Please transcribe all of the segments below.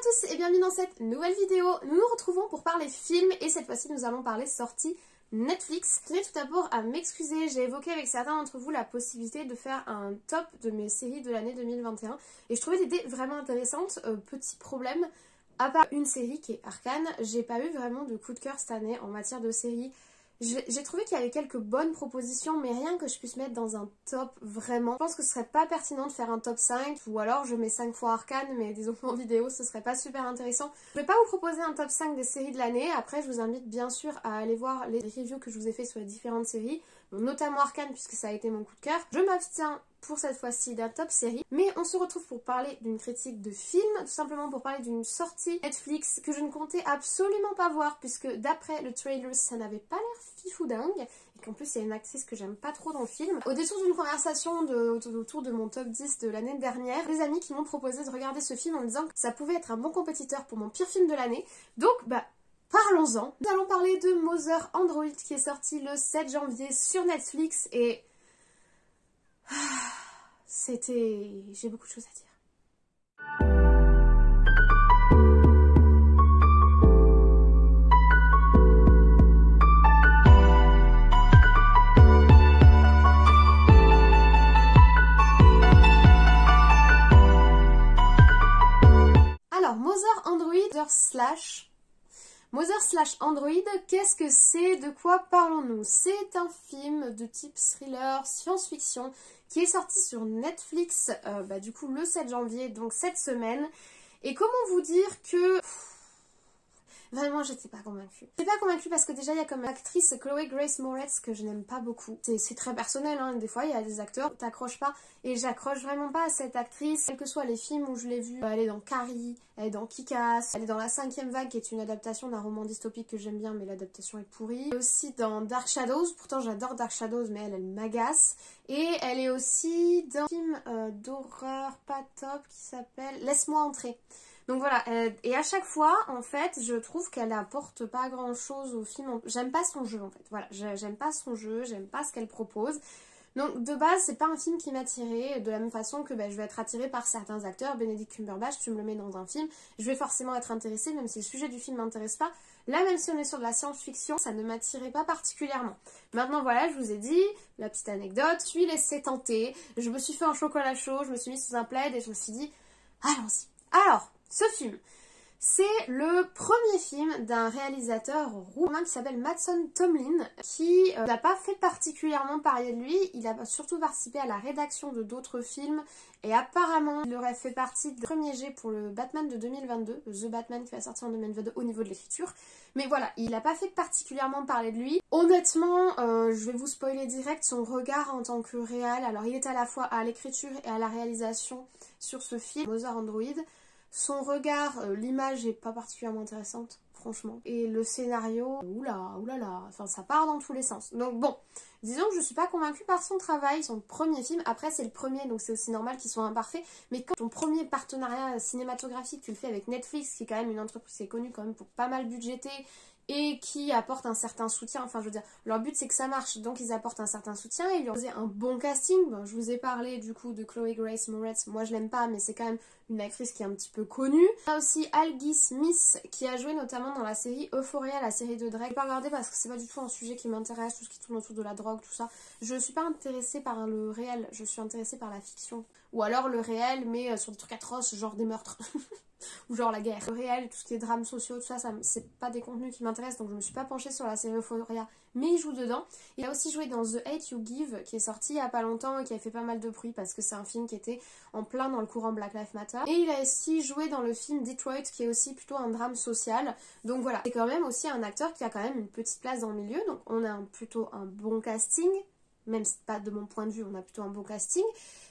tous et bienvenue dans cette nouvelle vidéo. Nous nous retrouvons pour parler film et cette fois-ci nous allons parler sortie Netflix. Je tenais tout d'abord à m'excuser, j'ai évoqué avec certains d'entre vous la possibilité de faire un top de mes séries de l'année 2021 et je trouvais l'idée vraiment intéressante. Petit problème, à part une série qui est Arcane, j'ai pas eu vraiment de coup de cœur cette année en matière de séries. J'ai trouvé qu'il y avait quelques bonnes propositions, mais rien que je puisse mettre dans un top vraiment. Je pense que ce serait pas pertinent de faire un top 5, ou alors je mets 5 fois Arcane, mais disons qu'en vidéo ce serait pas super intéressant. Je vais pas vous proposer un top 5 des séries de l'année, après je vous invite bien sûr à aller voir les reviews que je vous ai fait sur les différentes séries, notamment Arcane puisque ça a été mon coup de cœur. Je m'abstiens pour cette fois-ci d'un top série, mais on se retrouve pour parler d'une critique de film, tout simplement pour parler d'une sortie Netflix que je ne comptais absolument pas voir puisque d'après le trailer ça n'avait pas l'air fifou dingue et qu'en plus il y a une actrice que j'aime pas trop dans le film. Au détour d'une conversation autour de mon top 10 de l'année dernière, des amis qui m'ont proposé de regarder ce film en me disant que ça pouvait être un bon compétiteur pour mon pire film de l'année, donc parlons-en. Nous allons parler de Mother Android qui est sorti le 7 janvier sur Netflix et... j'ai beaucoup de choses à dire. Alors, Mother/Android, qu'est-ce que c'est? De quoi parlons-nous? C'est un film de type thriller, science-fiction, qui est sorti sur Netflix, du coup le 7 janvier, donc cette semaine. Et comment vous dire que... Vraiment, j'étais pas convaincue. J'étais pas convaincue parce que déjà, il y a comme actrice Chloé Grace Moretz que je n'aime pas beaucoup. C'est très personnel, hein. Des fois, il y a des acteurs, t'accroches pas. Et j'accroche vraiment pas à cette actrice. Quels que soient les films où je l'ai vue, elle est dans Carrie, elle est dans Kick-Ass, elle est dans La 5e vague, qui est une adaptation d'un roman dystopique que j'aime bien, mais l'adaptation est pourrie. Elle est aussi dans Dark Shadows, pourtant j'adore Dark Shadows, mais elle m'agace. Et elle est aussi dans un film d'horreur pas top qui s'appelle Laisse-moi entrer. Donc voilà, et à chaque fois, en fait, je trouve qu'elle apporte pas grand chose au film. J'aime pas son jeu, en fait. Voilà, j'aime pas son jeu, j'aime pas ce qu'elle propose. Donc de base, c'est pas un film qui m'a attirée, de la même façon que je vais être attirée par certains acteurs. Benedict Cumberbatch, tu me le mets dans un film, je vais forcément être intéressée, même si le sujet du film m'intéresse pas. Là, même si on est sur de la science-fiction, ça ne m'attirait pas particulièrement. Maintenant, voilà, je vous ai dit, la petite anecdote, je suis laissée tenter, je me suis fait un chocolat chaud, je me suis mise sous un plaid et je me suis dit, allons-y. Alors, ce film, c'est le premier film d'un réalisateur roumain qui s'appelle Matson Tomlin, qui n'a pas fait particulièrement parler de lui, il a surtout participé à la rédaction de d'autres films, et apparemment il aurait fait partie du premier jet pour le Batman de 2022, The Batman qui va sortir en 2022 au niveau de l'écriture, mais voilà, il n'a pas fait particulièrement parler de lui. Honnêtement, je vais vous spoiler direct son regard en tant que réal, alors il est à la fois à l'écriture et à la réalisation sur ce film, Mother Android. Son regard, l'image est pas particulièrement intéressante, franchement. Et le scénario, oulala, enfin ça part dans tous les sens. Donc bon, disons que je suis pas convaincue par son travail, son premier film. Après c'est le premier, donc c'est aussi normal qu'il soit imparfait. Mais quand ton premier partenariat cinématographique, tu le fais avec Netflix, qui est quand même une entreprise qui est connue quand même pour pas mal budgéter, et qui apporte un certain soutien, enfin je veux dire, leur but c'est que ça marche, donc ils apportent un certain soutien, et ils leur faisaient un bon casting. Bon, je vous ai parlé du coup de Chloé Grace Moretz, moi je l'aime pas, mais c'est quand même une actrice qui est un petit peu connue. Il y a aussi Algie Smith, qui a joué notamment dans la série Euphoria, la série de Drake. Je vais pas regarder parce que c'est pas du tout un sujet qui m'intéresse, tout ce qui tourne autour de la drogue, tout ça. Je suis pas intéressée par le réel, je suis intéressée par la fiction. Ou alors le réel, mais sur des trucs atroces, genre des meurtres. Ou genre la guerre. Le réel, tout ce qui est drames sociaux, tout ça, c'est pas des contenus qui m'intéressent, donc je me suis pas penchée sur la série Euphoria, mais il joue dedans. Il a aussi joué dans The Hate You Give, qui est sorti il y a pas longtemps et qui a fait pas mal de bruit parce que c'est un film qui était en plein dans le courant Black Lives Matter. Et il a aussi joué dans le film Detroit, qui est aussi plutôt un drame social. Donc voilà, c'est quand même aussi un acteur qui a quand même une petite place dans le milieu, donc on a plutôt un bon casting. Même si pas de mon point de vue, on a plutôt un bon casting.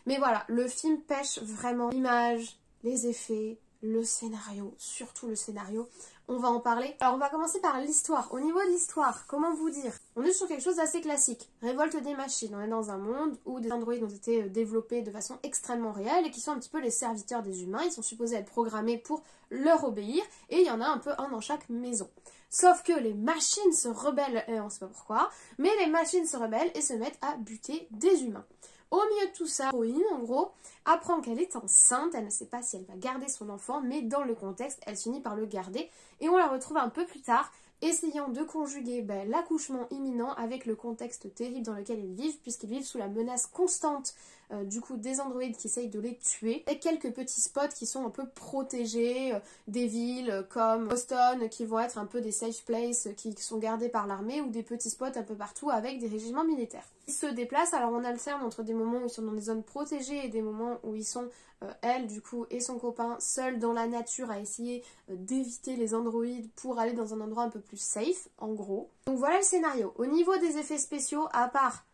Mais voilà, le film pêche vraiment l'image, les effets, le scénario, surtout le scénario, on va en parler. Alors on va commencer par l'histoire. Au niveau de l'histoire, comment vous dire? On est sur quelque chose d'assez classique. Révolte des machines. On est dans un monde où des androïdes ont été développés de façon extrêmement réelle et qui sont un petit peu les serviteurs des humains. Ils sont supposés être programmés pour leur obéir et il y en a un peu un dans chaque maison. Sauf que les machines se rebellent, et on sait pas pourquoi, mais les machines se rebellent et se mettent à buter des humains. Au milieu de tout ça, l'héroïne, en gros, apprend qu'elle est enceinte, elle ne sait pas si elle va garder son enfant, mais dans le contexte, elle finit par le garder. Et on la retrouve un peu plus tard, essayant de conjuguer l'accouchement imminent avec le contexte terrible dans lequel ils vivent, puisqu'ils vivent sous la menace constante du coup des androïdes qui essayent de les tuer, et quelques petits spots qui sont un peu protégés, des villes comme Boston qui vont être un peu des safe places qui sont gardés par l'armée, ou des petits spots un peu partout avec des régiments militaires. Ils se déplacent, alors on alterne entre des moments où ils sont dans des zones protégées et des moments où ils sont, elle du coup et son copain, seuls dans la nature à essayer d'éviter les androïdes pour aller dans un endroit un peu plus safe, en gros. Donc voilà le scénario. Au niveau des effets spéciaux, à part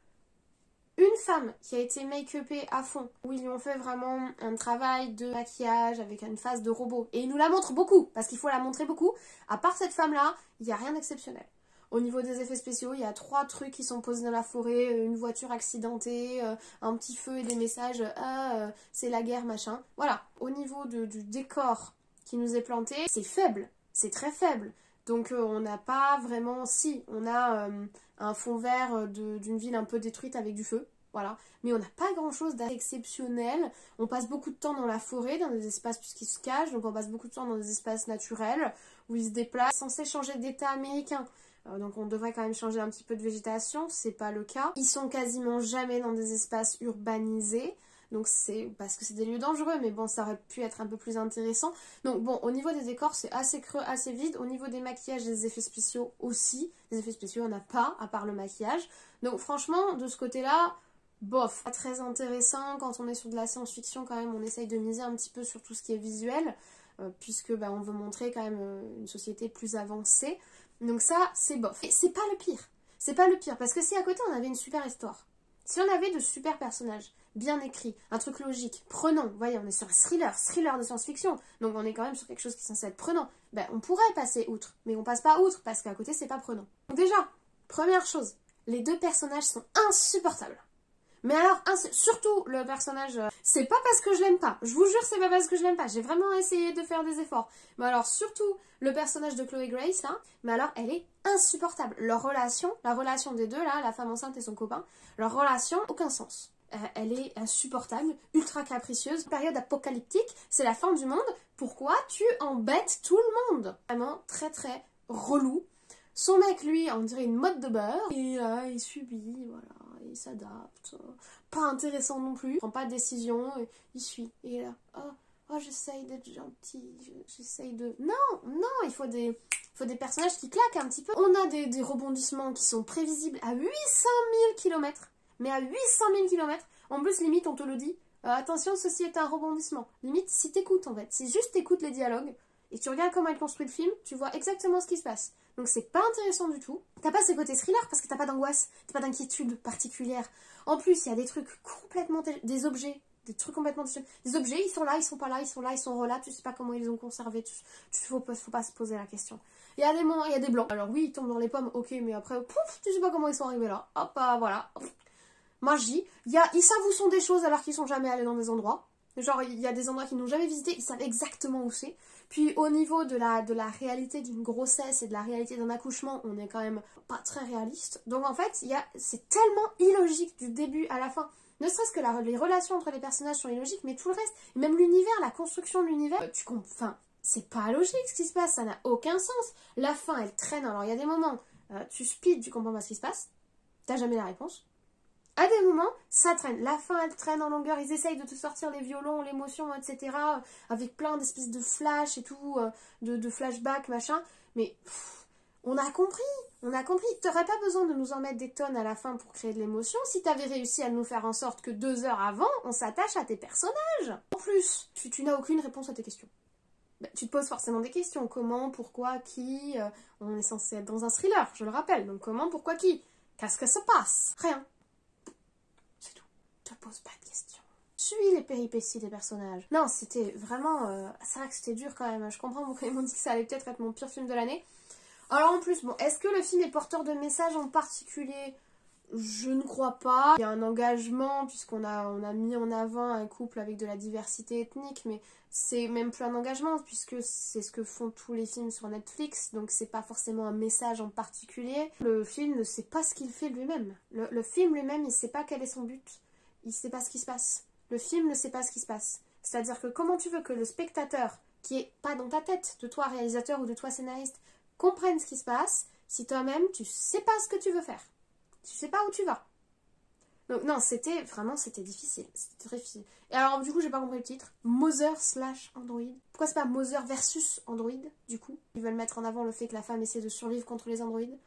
une femme qui a été make-upée à fond, où ils lui ont fait vraiment un travail de maquillage avec une face de robot, et ils nous la montrent beaucoup, parce qu'il faut la montrer beaucoup, à part cette femme-là, il n'y a rien d'exceptionnel. Au niveau des effets spéciaux, il y a 3 trucs qui sont posés dans la forêt, une voiture accidentée, un petit feu et des messages « c'est la guerre, machin ». Voilà. Au niveau du décor qui nous est planté, c'est faible, c'est très faible. Donc on n'a pas vraiment... Si, on a un fond vert d'une ville un peu détruite avec du feu, voilà. Mais on n'a pas grand-chose d'exceptionnel. On passe beaucoup de temps dans la forêt, dans des espaces puisqu'ils se cachent, donc on passe beaucoup de temps dans des espaces naturels où ils se déplacent. C'est censé changer d'état américain. Donc on devrait quand même changer un petit peu de végétation, c'est pas le cas. Ils sont quasiment jamais dans des espaces urbanisés, donc c'est parce que c'est des lieux dangereux, mais bon, ça aurait pu être un peu plus intéressant. Donc bon, au niveau des décors, c'est assez creux, assez vide. Au niveau des maquillages et des effets spéciaux aussi, les effets spéciaux, on n'a pas, à part le maquillage. Donc franchement, de ce côté-là, bof. Pas très intéressant, quand on est sur de la science-fiction, quand même, on essaye de miser un petit peu sur tout ce qui est visuel, puisque on veut montrer quand même une société plus avancée. Donc ça, c'est bof. Et c'est pas le pire. C'est pas le pire, parce que si à côté on avait une super histoire, si on avait de super personnages, bien écrits, un truc logique, prenant, vous voyez, on est sur un thriller de science-fiction, donc on est quand même sur quelque chose qui est censé être prenant, on pourrait passer outre, mais on passe pas outre, parce qu'à côté c'est pas prenant. Donc déjà, première chose, les 2 personnages sont insupportables. Mais alors, surtout le personnage, c'est pas parce que je l'aime pas, je vous jure c'est pas parce que je l'aime pas, j'ai vraiment essayé de faire des efforts. Mais alors surtout le personnage de Chloé Grace là, mais alors elle est insupportable. Leur relation, la relation des deux là, la femme enceinte et son copain, leur relation, aucun sens. Elle est insupportable, ultra capricieuse, période apocalyptique, c'est la fin du monde, pourquoi tu embêtes tout le monde? Vraiment très très relou. Son mec, lui, on dirait une motte de beurre, et il subit, voilà. Il s'adapte, pas intéressant non plus, il prend pas de décision, il suit, et il est là, oh j'essaye d'être gentil, j'essaye de... Non, il faut des personnages qui claquent un petit peu. On a des rebondissements qui sont prévisibles à 800 000 km, mais à 800 000 km, en plus limite on te le dit, attention ceci est un rebondissement, limite si t'écoutes en fait, si juste t'écoutes les dialogues, et tu regardes comment il construit le film, tu vois exactement ce qui se passe. Donc c'est pas intéressant du tout. T'as pas ce côté thriller parce que t'as pas d'angoisse, t'as pas d'inquiétude particulière. En plus, il y a des trucs complètement... des objets, des trucs complètement... Des objets, ils sont là, ils sont pas là, ils sont là, ils sont là, tu sais pas comment ils les ont conservés, faut pas se poser la question. Il y a des moments, il y a des blancs. Alors oui, ils tombent dans les pommes, ok, mais après, pouf, tu sais pas comment ils sont arrivés là. Hop, voilà. Magie. Ils savent où sont des choses alors qu'ils sont jamais allés dans des endroits. Genre, il y a des endroits qu'ils n'ont jamais visités, ils savent exactement où c'est. Puis au niveau de la réalité d'une grossesse et de la réalité d'un accouchement, on est quand même pas très réaliste. Donc en fait, c'est tellement illogique du début à la fin. Ne serait-ce que les relations entre les personnages sont illogiques, mais tout le reste, même l'univers, la construction de l'univers, c'est pas logique ce qui se passe, ça n'a aucun sens. La fin, elle traîne, alors il y a des moments, tu speed, tu comprends pas ce qui se passe, t'as jamais la réponse. À des moments, ça traîne. La fin, elle traîne en longueur. Ils essayent de te sortir les violons, l'émotion, etc. Avec plein d'espèces de flash et tout, de flashbacks, machin. Mais on a compris. T'aurais pas besoin de nous en mettre des tonnes à la fin pour créer de l'émotion si t'avais réussi à nous faire en sorte que 2 heures avant, on s'attache à tes personnages. En plus, tu n'as aucune réponse à tes questions. Tu te poses forcément des questions. Comment, pourquoi, qui on est censé être dans un thriller, je le rappelle. Donc comment, pourquoi, qui? Qu'est-ce que ça passe? Rien. Te pose pas de questions. Suis les péripéties des personnages. Non, c'était vraiment... c'est vrai que c'était dur quand même. Je comprends pourquoi ils m'ont dit que ça allait peut-être être mon pire film de l'année. Alors en plus, bon, est-ce que le film est porteur de messages en particulier? Je ne crois pas. Il y a un engagement, puisqu'on a mis en avant un couple avec de la diversité ethnique, mais c'est même plus un engagement, puisque c'est ce que font tous les films sur Netflix, donc c'est pas forcément un message en particulier. Le film ne sait pas ce qu'il fait lui-même. Le film lui-même, il sait pas quel est son but. il sait pas ce qui se passe. Le film ne sait pas ce qui se passe. C'est-à-dire que comment tu veux que le spectateur, qui est pas dans ta tête, de toi réalisateur ou de toi scénariste, comprenne ce qui se passe, si toi-même tu sais pas ce que tu veux faire. Tu sais pas où tu vas. Donc non, c'était difficile. C'était très difficile. Et alors du coup, j'ai pas compris le titre. Mother / Android. Pourquoi c'est pas Mother versus Android, du coup? Ils veulent mettre en avant le fait que la femme essaie de survivre contre les androïdes.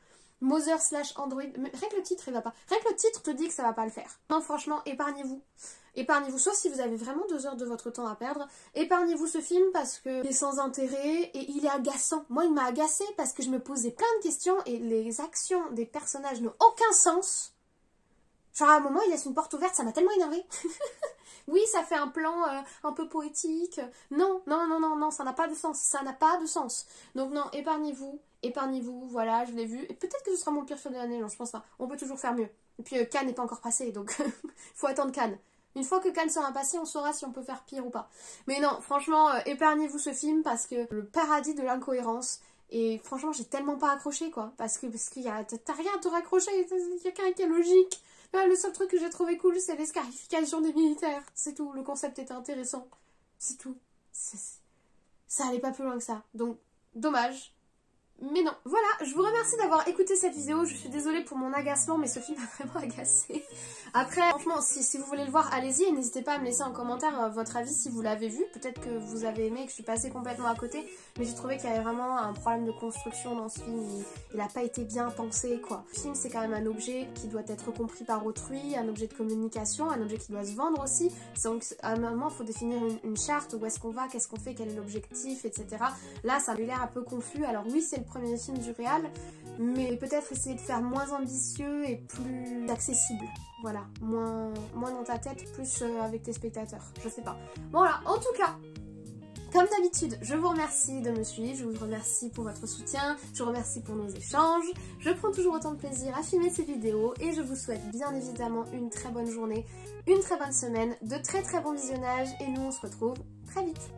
Mother / Android. Mais rien que le titre, il va pas. Rien que le titre te dit que ça va pas le faire. Non, franchement, épargnez-vous. Épargnez-vous, sauf si vous avez vraiment 2 heures de votre temps à perdre. Épargnez-vous ce film parce que il est sans intérêt et il est agaçant. Moi, il m'a agacé parce que je me posais plein de questions et les actions des personnages n'ont aucun sens. Genre à un moment, il laisse une porte ouverte, ça m'a tellement énervé. Oui, ça fait un plan un peu poétique. Non, non, non, non, non, ça n'a pas de sens. Ça n'a pas de sens. Donc non, épargnez-vous, voilà, je l'ai vu. Et peut-être que ce sera mon pire film de l'année, non, je pense pas. On peut toujours faire mieux. Et puis Cannes n'est pas encore passé, donc faut attendre Cannes. Une fois que Cannes sera passé, on saura si on peut faire pire ou pas. Mais non, franchement, épargnez-vous ce film parce que le paradis de l'incohérence. Et franchement, j'ai tellement pas accroché, quoi. Parce qu'il y a... T'as rien à te raccrocher, il y a qu'un qui est logique. Là, le seul truc que j'ai trouvé cool, c'est les scarifications des militaires. C'est tout, le concept était intéressant. C'est tout. Ça allait pas plus loin que ça. Donc, dommage. Mais non, voilà, je vous remercie d'avoir écouté cette vidéo, je suis désolée pour mon agacement, mais ce film m'a vraiment agacé. Après, franchement, si vous voulez le voir, allez-y et n'hésitez pas à me laisser en commentaire votre avis si vous l'avez vu. Peut-être que vous avez aimé, que je suis passée complètement à côté, mais j'ai trouvé qu'il y avait vraiment un problème de construction dans ce film, il n'a pas été bien pensé, quoi. Le film, c'est quand même un objet qui doit être compris par autrui, un objet de communication, un objet qui doit se vendre aussi. Donc, à un moment, il faut définir une charte, où est-ce qu'on va, qu'est-ce qu'on fait, quel est l'objectif, etc. Là, ça a eu l'air un peu confus, alors oui, c'est le premier film du réal, mais peut-être essayer de faire moins ambitieux et plus accessible. Voilà, moins dans ta tête, plus avec tes spectateurs. Je sais pas. Voilà, en tout cas, comme d'habitude, je vous remercie de me suivre, je vous remercie pour votre soutien, je vous remercie pour nos échanges. Je prends toujours autant de plaisir à filmer ces vidéos et je vous souhaite bien évidemment une très bonne journée, une très bonne semaine, de très très bons visionnages et nous on se retrouve très vite.